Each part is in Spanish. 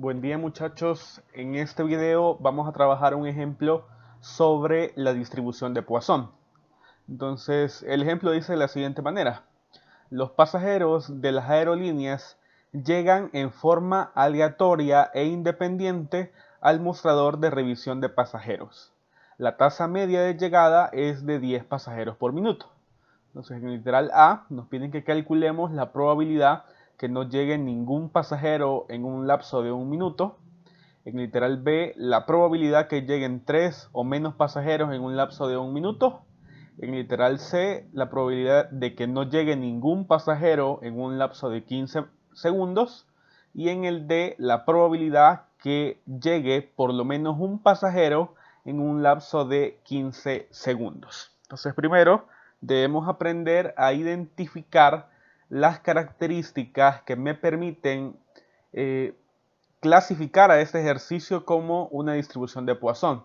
Buen día muchachos, en este video vamos a trabajar un ejemplo sobre la distribución de Poisson. Entonces el ejemplo dice de la siguiente manera: los pasajeros de las aerolíneas llegan en forma aleatoria e independiente al mostrador de revisión de pasajeros. La tasa media de llegada es de 10 pasajeros por minuto. Entonces en el literal A nos piden que calculemos la probabilidad que no llegue ningún pasajero en un lapso de un minuto. En el literal B, la probabilidad que lleguen 3 o menos pasajeros en un lapso de un minuto. En el literal C, la probabilidad de que no llegue ningún pasajero en un lapso de 15 segundos. Y en el D, la probabilidad que llegue por lo menos un pasajero en un lapso de 15 segundos. Entonces primero debemos aprender a identificar las características que me permiten clasificar a este ejercicio como una distribución de Poisson.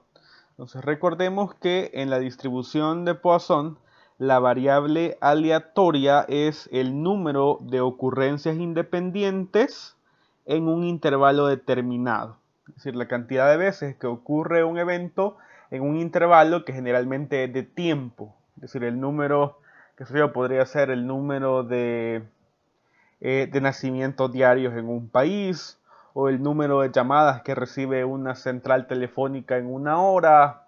Entonces recordemos que en la distribución de Poisson la variable aleatoria es el número de ocurrencias independientes en un intervalo determinado. Es decir, la cantidad de veces que ocurre un evento en un intervalo que generalmente es de tiempo. Es decir, el número, que sé yo, podría ser el número de nacimientos diarios en un país, o el número de llamadas que recibe una central telefónica en una hora.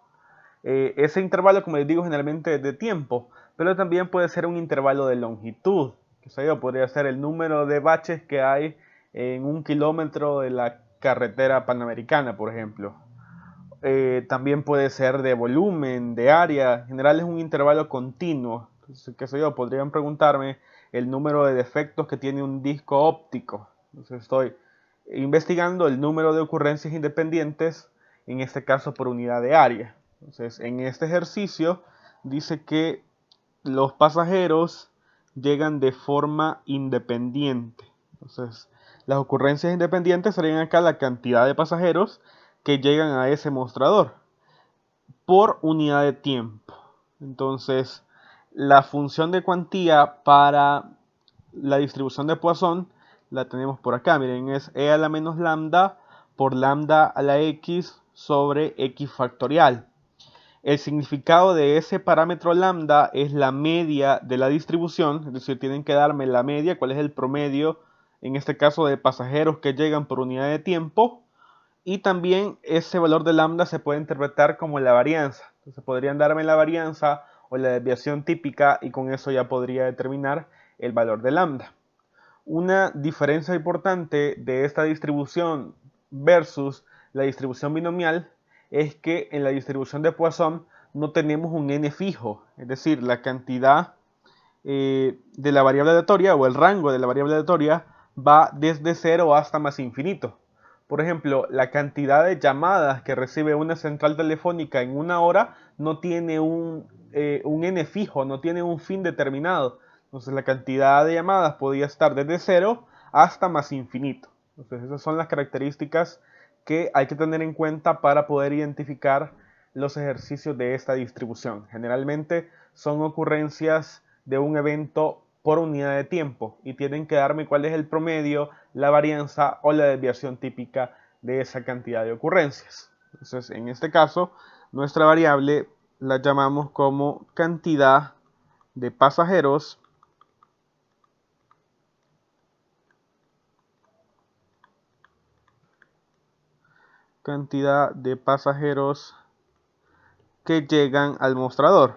Ese intervalo, como les digo, generalmente es de tiempo, pero también puede ser un intervalo de longitud. Que sé yo, podría ser el número de baches que hay en un kilómetro de la carretera panamericana, por ejemplo. También puede ser de volumen, de área. En general es un intervalo continuo. Entonces, qué sé yo, podrían preguntarme el número de defectos que tiene un disco óptico. Entonces estoy investigando el número de ocurrencias independientes, en este caso por unidad de área. Entonces, en este ejercicio dice que los pasajeros llegan de forma independiente. Entonces, las ocurrencias independientes serían acá la cantidad de pasajeros que llegan a ese mostrador por unidad de tiempo. Entonces, la función de cuantía para la distribución de Poisson la tenemos por acá. Miren, es e a la menos lambda por lambda a la x sobre x factorial. El significado de ese parámetro lambda es la media de la distribución, es decir, tienen que darme la media, cuál es el promedio, en este caso, de pasajeros que llegan por unidad de tiempo. Y también ese valor de lambda se puede interpretar como la varianza. Entonces podrían darme la varianza o la desviación típica y con eso ya podría determinar el valor de lambda. Una diferencia importante de esta distribución versus la distribución binomial es que en la distribución de Poisson no tenemos un n fijo, es decir, la cantidad de la variable aleatoria o el rango de la variable aleatoria va desde 0 hasta más infinito. Por ejemplo, la cantidad de llamadas que recibe una central telefónica en una hora no tiene un n fijo, no tiene un fin determinado. Entonces la cantidad de llamadas podría estar desde 0 hasta más infinito. Entonces esas son las características que hay que tener en cuenta para poder identificar los ejercicios de esta distribución. Generalmente son ocurrencias de un evento por unidad de tiempo y tienen que darme cuál es el promedio, la varianza o la desviación típica de esa cantidad de ocurrencias. Entonces, en este caso, nuestra variable la llamamos como cantidad de pasajeros que llegan al mostrador.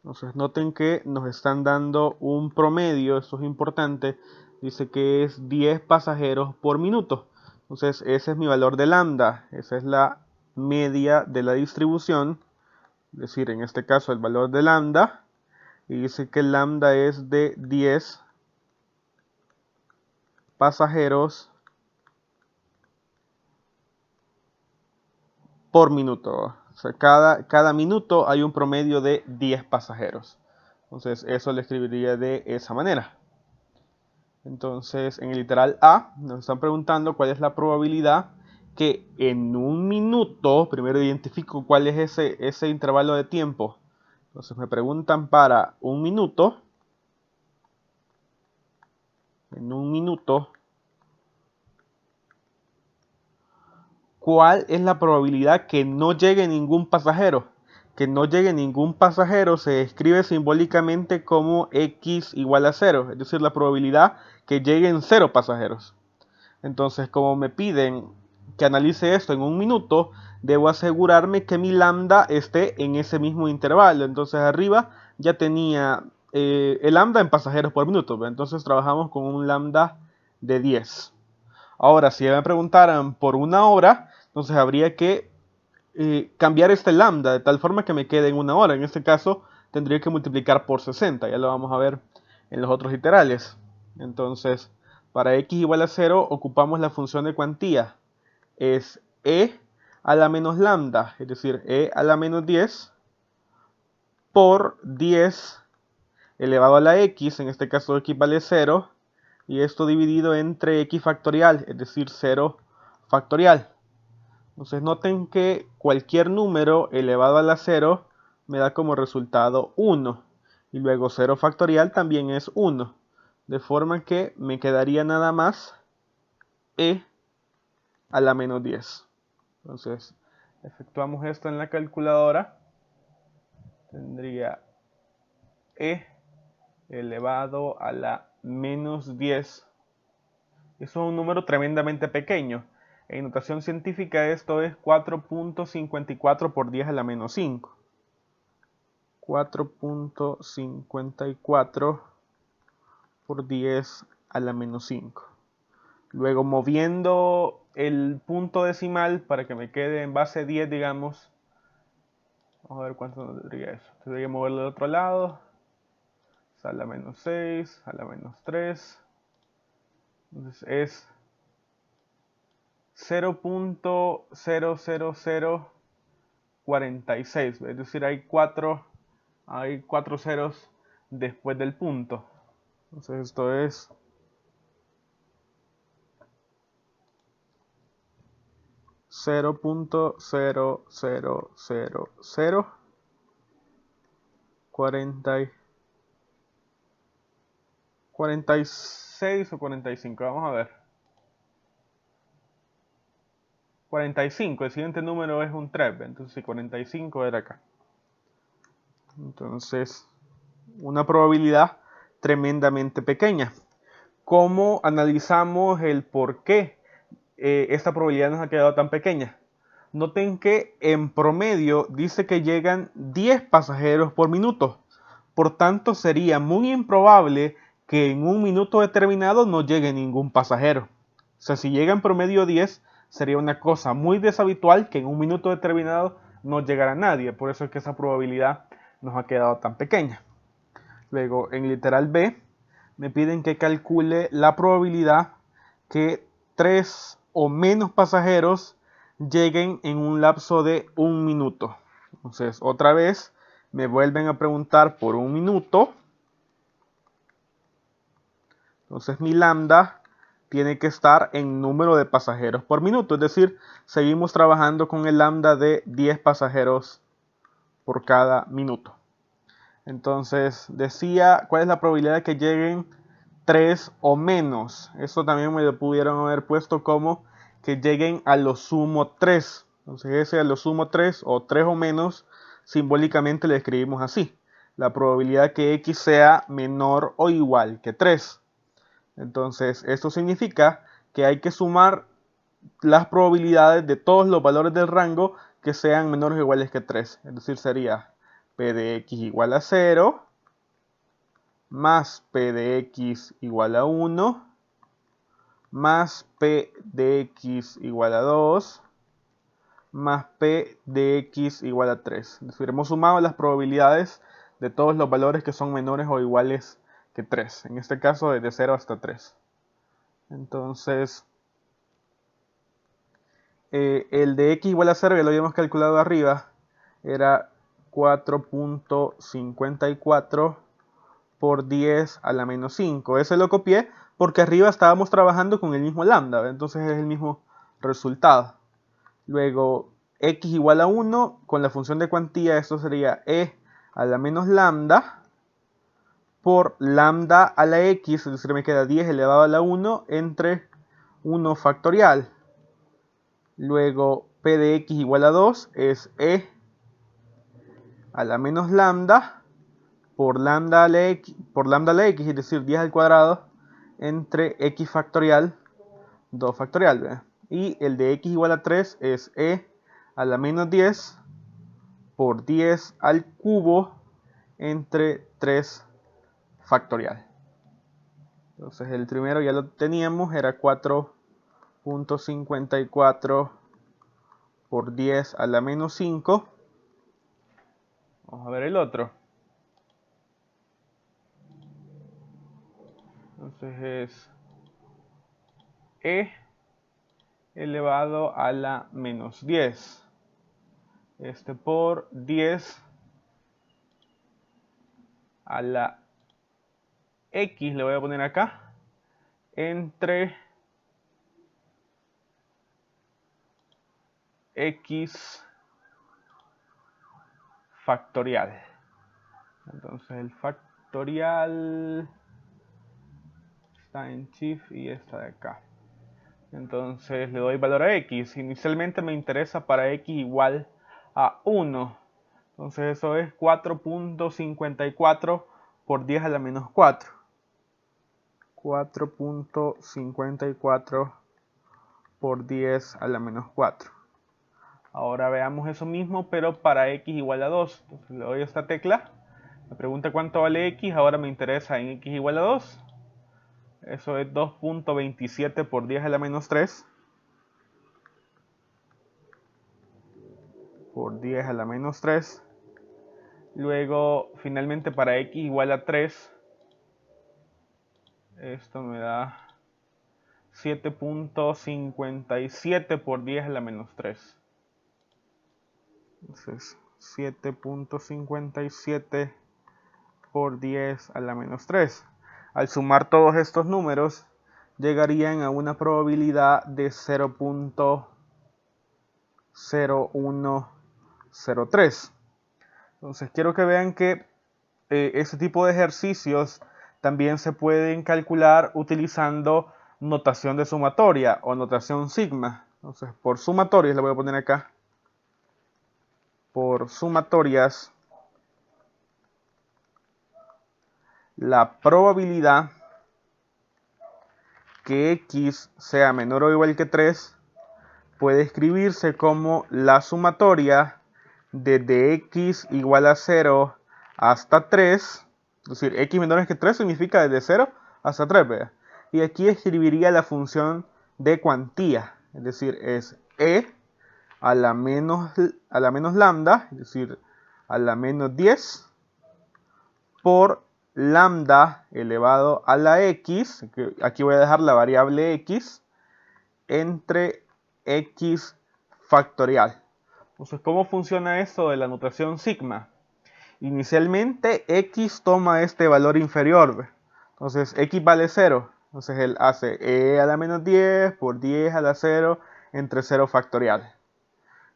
Entonces noten que nos están dando un promedio, esto es importante, dice que es 10 pasajeros por minuto. Entonces ese es mi valor de lambda, esa es la media de la distribución, es decir, en este caso el valor de lambda, y dice que lambda es de 10 pasajeros por minuto. O sea, cada minuto hay un promedio de 10 pasajeros. Entonces eso le escribiría de esa manera. Entonces en el literal A nos están preguntando cuál es la probabilidad que en un minuto, primero identifico cuál es ese intervalo de tiempo. Entonces me preguntan para un minuto, en un minuto, ¿cuál es la probabilidad que no llegue ningún pasajero? Que no llegue ningún pasajero se escribe simbólicamente como x igual a 0, es decir, la probabilidad que lleguen 0 pasajeros. Entonces, como me piden que analice esto en un minuto, debo asegurarme que mi lambda esté en ese mismo intervalo. Entonces, arriba ya tenía el lambda en pasajeros por minuto. Entonces, trabajamos con un lambda de 10. Ahora, si me preguntaran por una hora, entonces habría que cambiar este lambda de tal forma que me quede en una hora. En este caso, tendría que multiplicar por 60. Ya lo vamos a ver en los otros literales. Entonces, para x igual a 0, ocupamos la función de cuantía. Es e a la menos lambda, es decir, e a la menos 10 por 10 elevado a la x, en este caso x vale 0, y esto dividido entre x factorial, es decir, 0 factorial. Entonces noten que cualquier número elevado a la 0 me da como resultado 1. Y luego 0 factorial también es 1. De forma que me quedaría nada más e a la menos 10. Entonces efectuamos esto en la calculadora. Tendría e elevado a la menos 10. Eso es un número tremendamente pequeño. En notación científica esto es 4.54 por 10 a la menos 5. 4.54 por 10 a la menos 5. Luego moviendo el punto decimal para que me quede en base 10, digamos. Vamos a ver cuánto nos tendría eso. Tendría que moverlo del otro lado. A la menos 6, a la menos 3. Entonces es 0.00046. Es decir, hay 4 ceros después del punto. Entonces esto es 0.00046 o 45. Vamos a ver. 45, el siguiente número es un 3, entonces si 45 era acá. Entonces, una probabilidad tremendamente pequeña. ¿Cómo analizamos el por qué esta probabilidad nos ha quedado tan pequeña? Noten que en promedio dice que llegan 10 pasajeros por minuto. Por tanto, sería muy improbable que en un minuto determinado no llegue ningún pasajero. O sea, si llega en promedio 10, sería una cosa muy deshabitual que en un minuto determinado no llegara nadie. Por eso es que esa probabilidad nos ha quedado tan pequeña. Luego, en literal B, me piden que calcule la probabilidad que 3 o menos pasajeros lleguen en un lapso de un minuto. Entonces, otra vez, me vuelven a preguntar por un minuto. Entonces, mi lambda tiene que estar en número de pasajeros por minuto. Es decir, seguimos trabajando con el lambda de 10 pasajeros por cada minuto. Entonces, decía, ¿cuál es la probabilidad de que lleguen 3 o menos? Eso también me lo pudieron haber puesto como que lleguen a lo sumo 3. Entonces, ese a lo sumo 3 o 3 o menos, simbólicamente le escribimos así. La probabilidad que x sea menor o igual que 3. Entonces, esto significa que hay que sumar las probabilidades de todos los valores del rango que sean menores o iguales que 3. Es decir, sería p de x igual a 0 más p de x igual a 1 más p de x igual a 2 más p de x igual a 3. Es decir, hemos sumado las probabilidades de todos los valores que son menores o iguales que 3. En este caso, desde 0 hasta 3. Entonces, el de x igual a 0, ya lo habíamos calculado arriba, era 4.54 por 10 a la menos 5. Ese lo copié porque arriba estábamos trabajando con el mismo lambda, entonces es el mismo resultado. Luego, x igual a 1, con la función de cuantía, esto sería e a la menos lambda por lambda a la x, es decir, me queda 10 elevado a la 1 entre 1 factorial. Luego p de x igual a 2 es e a la menos lambda por lambda a la x, es decir, 10 al cuadrado entre x factorial 2 factorial. ¿Ve? Y el de x igual a 3 es e a la menos 10 por 10 al cubo entre 3 factorial. Entonces el primero ya lo teníamos, era 4.54 por 10 a la menos 5. Vamos a ver el otro. Entonces es e elevado a la menos 10. Por 10 a la x le voy a poner acá entre x factorial. Entonces el factorial está en Shift y está de acá. Entonces le doy valor a x. Inicialmente me interesa para x igual a 1. Entonces eso es 4.54 por 10 a la menos 4. 4.54 por 10 a la menos 4. Ahora veamos eso mismo, pero para x igual a 2. Entonces le doy esta tecla. Me pregunta cuánto vale x. Ahora me interesa en x igual a 2. Eso es 2.27 por 10 a la menos 3. Por 10 a la menos 3. Luego, finalmente para x igual a 3. Esto me da 7.57 por 10 a la menos 3. Entonces, 7.57 por 10 a la menos 3. Al sumar todos estos números, llegarían a una probabilidad de 0.0103. Entonces, quiero que vean que este tipo de ejercicios también se pueden calcular utilizando notación de sumatoria o notación sigma. Entonces, por sumatorias, le voy a poner acá. Por sumatorias, la probabilidad que x sea menor o igual que 3 puede escribirse como la sumatoria desde x igual a 0 hasta 3. Es decir, x menor que 3 significa desde 0 hasta 3. ¿Vea? Y aquí escribiría la función de cuantía. Es decir, es e a la menos lambda, es decir, a la menos 10 por lambda elevado a la x, que aquí voy a dejar la variable x, entre x factorial. Entonces, ¿cómo funciona esto de la notación sigma? Inicialmente x toma este valor inferior, entonces x vale 0, entonces él hace e a la menos 10 por 10 a la 0 entre 0 factorial.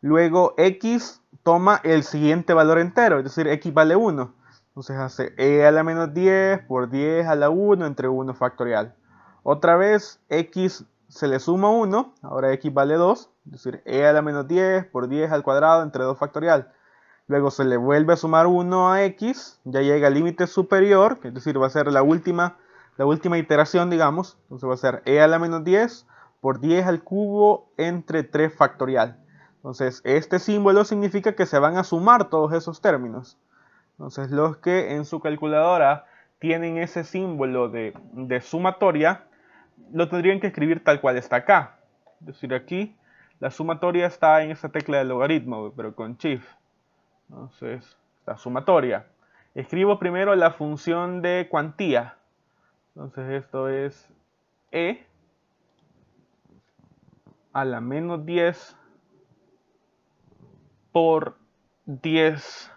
Luego x toma el siguiente valor entero, es decir, x vale 1. Entonces hace e a la menos 10 por 10 a la 1 entre 1 factorial. Otra vez x se le suma 1, ahora x vale 2, es decir, e a la menos 10 por 10 al cuadrado entre 2 factorial. Luego se le vuelve a sumar 1 a x, ya llega al límite superior, es decir, va a ser la última iteración, digamos. Entonces va a ser e a la menos 10 por 10 al cubo entre 3 factorial. Entonces, este símbolo significa que se van a sumar todos esos términos. Entonces, los que en su calculadora tienen ese símbolo de sumatoria, lo tendrían que escribir tal cual está acá. Es decir, aquí la sumatoria está en esta tecla de logaritmo, pero con Shift. Entonces, la sumatoria. Escribo primero la función de cuantía. Entonces, esto es e a la menos 10 por 10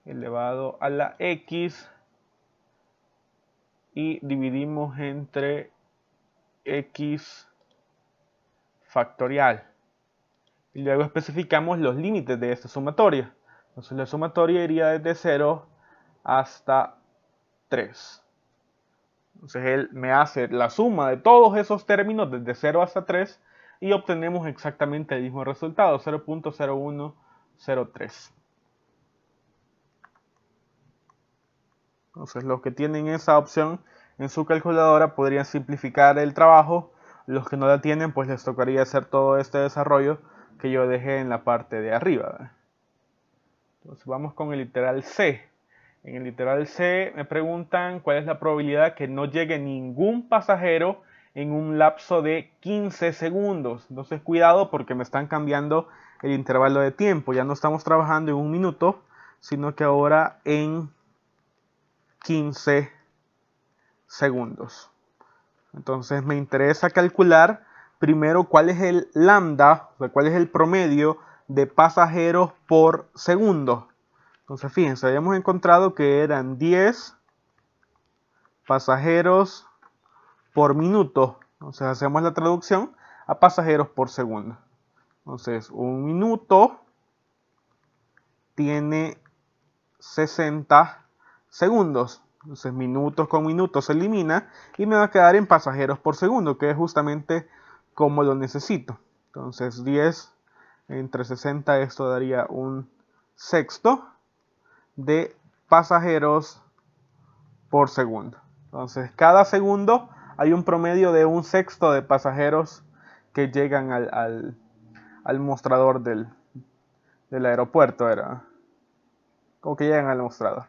elevado a la x y dividimos entre x factorial. Y luego especificamos los límites de esta sumatoria. Entonces la sumatoria iría desde 0 hasta 3. Entonces él me hace la suma de todos esos términos desde 0 hasta 3 y obtenemos exactamente el mismo resultado, 0.0103. Entonces los que tienen esa opción en su calculadora podrían simplificar el trabajo. Los que no la tienen, pues les tocaría hacer todo este desarrollo que yo dejé en la parte de arriba. Entonces vamos con el literal C. En el literal C me preguntan cuál es la probabilidad que no llegue ningún pasajero en un lapso de 15 segundos. Entonces cuidado porque me están cambiando el intervalo de tiempo. Ya no estamos trabajando en 1 minuto, sino que ahora en 15 segundos. Entonces me interesa calcular primero cuál es el lambda, o sea, cuál es el promedio de pasajeros por segundo. Entonces fíjense, habíamos encontrado que eran 10 pasajeros por minuto. Entonces hacemos la traducción a pasajeros por segundo. Entonces 1 minuto tiene 60 segundos. Entonces minutos con minutos se elimina y me va a quedar en pasajeros por segundo, que es justamente como lo necesito. Entonces 10 entre 60, esto daría un sexto de pasajeros por segundo. Entonces cada segundo hay un promedio de un sexto de pasajeros que llegan al mostrador del aeropuerto, como que llegan al mostrador.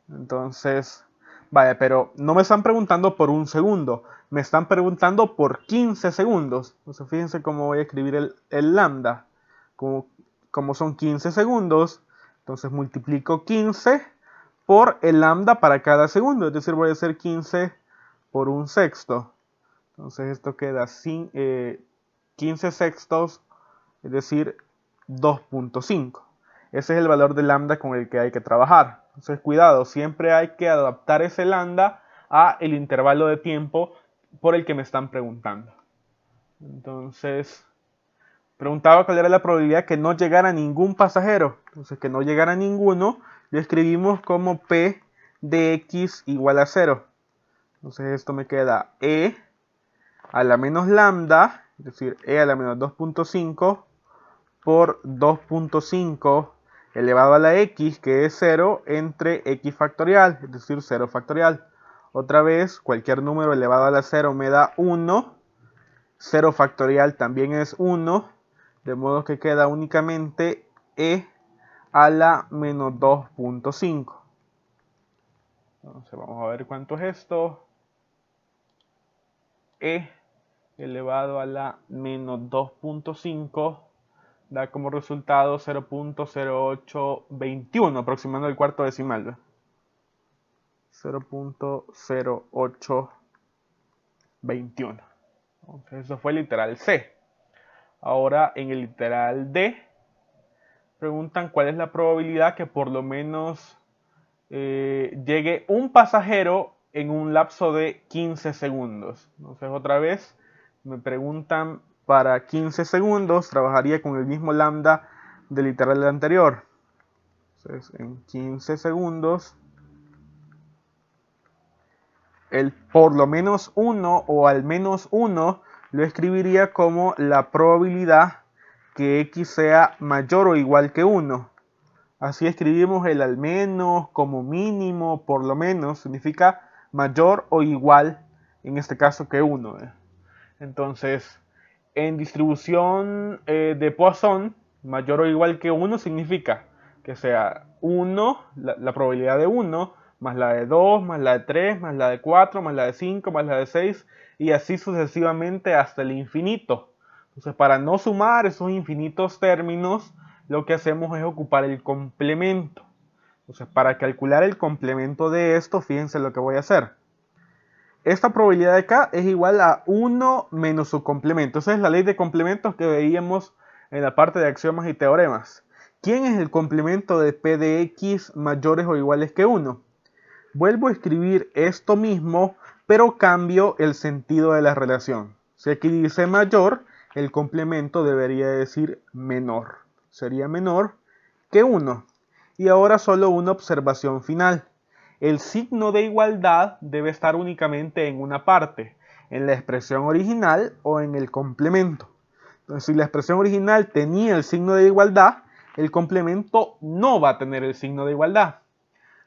Entonces, vaya, pero no me están preguntando por 1 segundo, me están preguntando por 15 segundos. Entonces fíjense cómo voy a escribir el lambda. Como son 15 segundos, entonces multiplico 15 por el lambda para cada segundo, es decir, voy a hacer 15 por 1 sexto. Entonces esto queda 15 sextos, es decir, 2.5. Ese es el valor de lambda con el que hay que trabajar. Entonces cuidado, siempre hay que adaptar ese lambda a el intervalo de tiempo por el que me están preguntando. Entonces, preguntaba cuál era la probabilidad que no llegara ningún pasajero. Entonces, que no llegara ninguno, lo escribimos como P de X igual a 0. Entonces, esto me queda E a la menos lambda, es decir, E a la menos 2.5 por 2.5 elevado a la X, que es 0, entre X factorial, es decir, 0 factorial. Otra vez, cualquier número elevado a la 0 me da 1. 0 factorial también es 1. De modo que queda únicamente E a la menos 2.5. Entonces vamos a ver cuánto es esto. E elevado a la menos 2.5 da como resultado 0.0821, aproximando el cuarto decimal. 0.0821. Entonces eso fue el literal C. Ahora en el literal D preguntan cuál es la probabilidad que por lo menos llegue un pasajero en un lapso de 15 segundos. Entonces otra vez me preguntan para 15 segundos, trabajaría con el mismo lambda del literal anterior. Entonces en 15 segundos, el por lo menos 1 o al menos 1 lo escribiría como la probabilidad que X sea mayor o igual que 1. Así escribimos el al menos, como mínimo, por lo menos, significa mayor o igual, en este caso, que 1. Entonces, en distribución de Poisson, mayor o igual que 1 significa que sea 1, la probabilidad de 1, más la de 2, más la de 3, más la de 4, más la de 5, más la de 6, y así sucesivamente hasta el infinito. Entonces, para no sumar esos infinitos términos, lo que hacemos es ocupar el complemento. Entonces, para calcular el complemento de esto, fíjense lo que voy a hacer. Esta probabilidad de acá es igual a 1 menos su complemento. Esa es la ley de complementos que veíamos en la parte de axiomas y teoremas. ¿Quién es el complemento de P de X mayores o iguales que 1? Vuelvo a escribir esto mismo, pero cambio el sentido de la relación. Si aquí dice mayor, el complemento debería decir menor. Sería menor que 1. Y ahora solo una observación final. El signo de igualdad debe estar únicamente en una parte, en la expresión original o en el complemento. Entonces, si la expresión original tenía el signo de igualdad, el complemento no va a tener el signo de igualdad.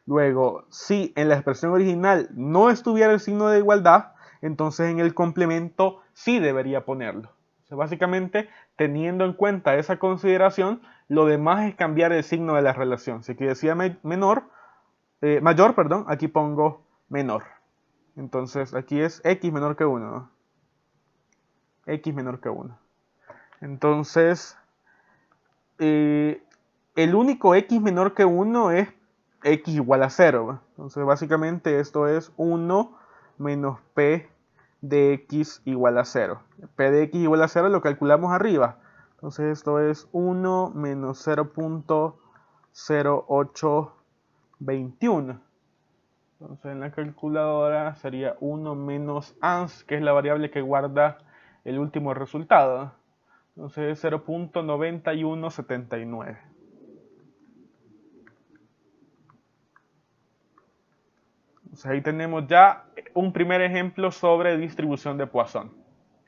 Luego, si en la expresión original no estuviera el signo de igualdad, entonces en el complemento sí debería ponerlo. O sea, básicamente, teniendo en cuenta esa consideración, lo demás es cambiar el signo de la relación. Si aquí decía mayor, perdón, aquí pongo menor. Entonces aquí es x menor que 1, ¿no? X menor que 1. Entonces, el único x menor que 1 es x igual a 0. ¿Va? Entonces, básicamente esto es 1 menos p de x igual a 0. P de x igual a 0 lo calculamos arriba. Entonces, esto es 1 menos 0.0821. Entonces, en la calculadora sería 1 menos ans, que es la variable que guarda el último resultado. Entonces, 0.9179. Entonces ahí tenemos ya un primer ejemplo sobre distribución de Poisson.